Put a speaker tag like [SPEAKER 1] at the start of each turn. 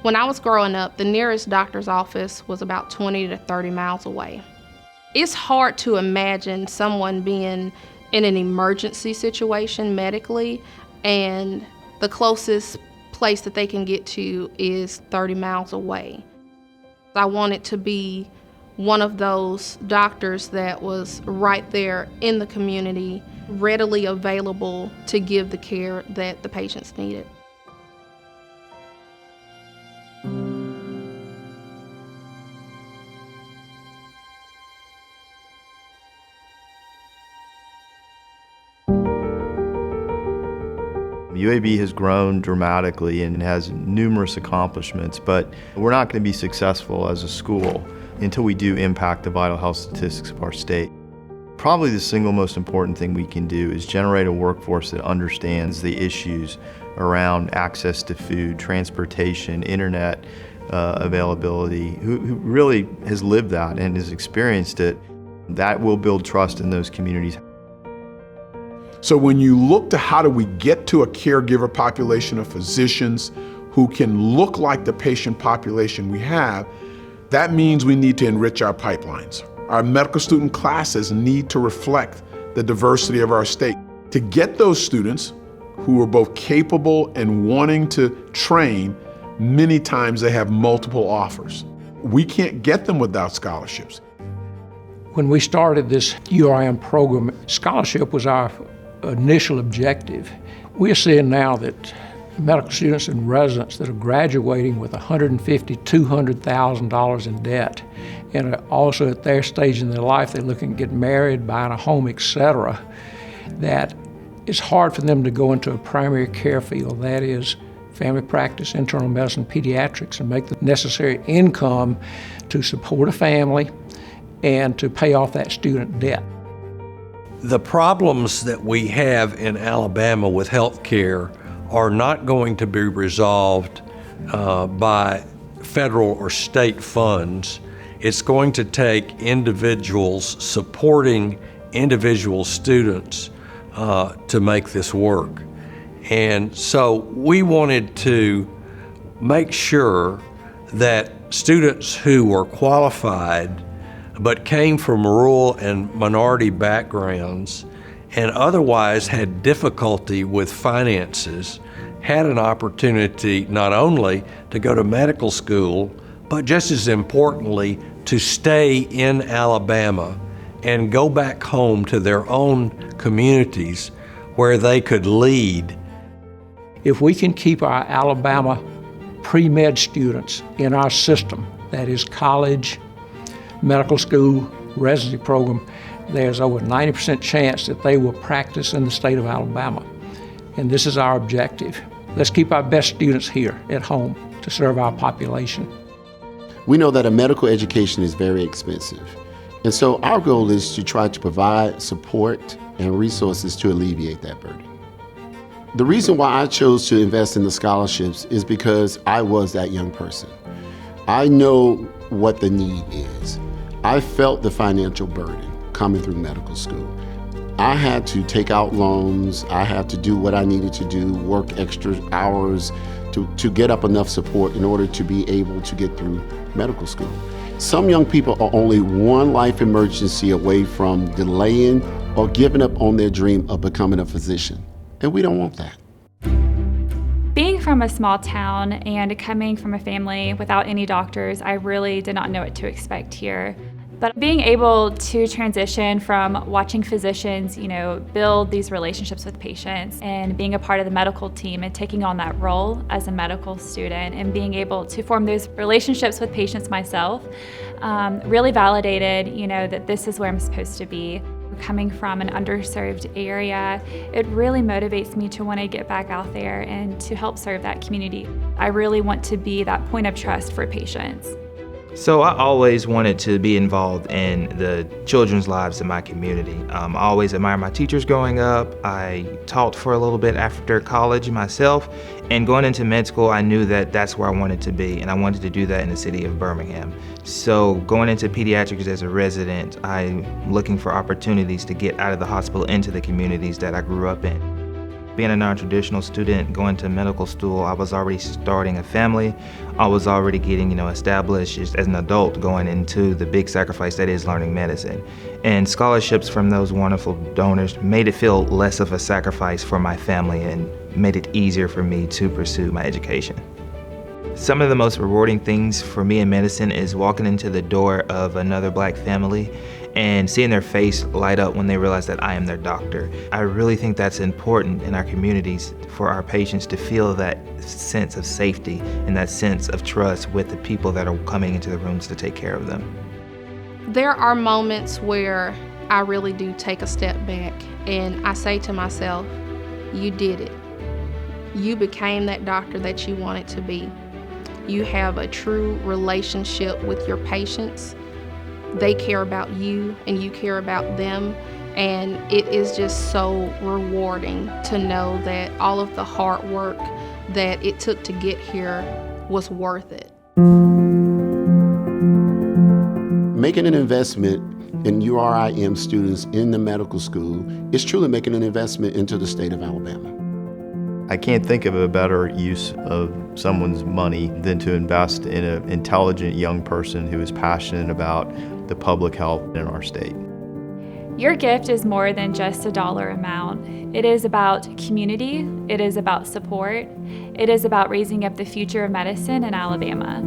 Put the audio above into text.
[SPEAKER 1] When I was growing up, the nearest doctor's office was about 20 to 30 miles away. It's hard to imagine someone being in an emergency situation medically, and the closest place that they can get to is 30 miles away. I wanted to be one of those doctors that was right there in the community, readily available to give the care that the patients needed.
[SPEAKER 2] UAB has grown dramatically and has numerous accomplishments, but we're not going to be successful as a school until we do impact the vital health statistics of our state. Probably the single most important thing we can do is generate a workforce that understands the issues around access to food, transportation, internet availability, who really has lived that and has experienced it. That will build trust in those communities.
[SPEAKER 3] So when you look to how do we get to a caregiver population of physicians who can look like the patient population we have, that means we need to enrich our pipelines. Our medical student classes need to reflect the diversity of our state. To get those students who are both capable and wanting to train, many times they have multiple offers. We can't get them without scholarships.
[SPEAKER 4] When we started this URIM program, scholarship was our initial objective. We're seeing now that medical students and residents that are graduating with $150,000, $200,000 in debt, and also at their stage in their life, they're looking to get married, buying a home, etc., that it's hard for them to go into a primary care field, that is family practice, internal medicine, pediatrics, and make the necessary income to support a family and to pay off that student debt.
[SPEAKER 5] The problems that we have in Alabama with health care are not going to be resolved by federal or state funds. It's going to take individuals supporting individual students to make this work. And so we wanted to make sure that students who were qualified but came from rural and minority backgrounds and otherwise had difficulty with finances had an opportunity not only to go to medical school, but just as importantly, to stay in Alabama and go back home to their own communities where they could lead.
[SPEAKER 4] If we can keep our Alabama pre-med students in our system, that is college, medical school, residency program, there's over 90% chance that they will practice in the state of Alabama. And this is our objective. Let's keep our best students here at home to serve our population.
[SPEAKER 6] We know that a medical education is very expensive. And so our goal is to try to provide support and resources to alleviate that burden. The reason why I chose to invest in the scholarships is because I was that young person. I know what the need is. I felt the financial burden coming through medical school. I had to take out loans. I had to do what I needed to do, work extra hours to get up enough support in order to be able to get through medical school. Some young people are only one life emergency away from delaying or giving up on their dream of becoming a physician, and we don't want that.
[SPEAKER 7] Being from a small town and coming from a family without any doctors, I really did not know what to expect here. But being able to transition from watching physicians, build these relationships with patients and being a part of the medical team and taking on that role as a medical student and being able to form those relationships with patients myself really validated, that this is where I'm supposed to be. Coming from an underserved area, it really motivates me to want to get back out there and to help serve that community. I really want to be that point of trust for patients.
[SPEAKER 8] So I always wanted to be involved in the children's lives in my community. I always admired my teachers growing up. I taught for a little bit after college myself, and going into med school, I knew that that's where I wanted to be, and I wanted to do that in the city of Birmingham. So going into pediatrics as a resident, I'm looking for opportunities to get out of the hospital into the communities that I grew up in. Being a non-traditional student, going to medical school, I was already starting a family. I was already getting, established as an adult going into the big sacrifice that is learning medicine. And scholarships from those wonderful donors made it feel less of a sacrifice for my family and made it easier for me to pursue my education. Some of the most rewarding things for me in medicine is walking into the door of another Black family and seeing their face light up when they realize that I am their doctor. I really think that's important in our communities for our patients to feel that sense of safety and that sense of trust with the people that are coming into the rooms to take care of them.
[SPEAKER 1] There are moments where I really do take a step back and I say to myself, you did it. You became that doctor that you wanted to be. You have a true relationship with your patients. They care about you and you care about them, and it is just so rewarding to know that all of the hard work that it took to get here was worth it.
[SPEAKER 6] Making an investment in URIM students in the medical school is truly making an investment into the state of Alabama.
[SPEAKER 2] I can't think of a better use of someone's money than to invest in an intelligent young person who is passionate about the public health in our state.
[SPEAKER 7] Your gift is more than just a dollar amount. It is about community, it is about support, it is about raising up the future of medicine in Alabama.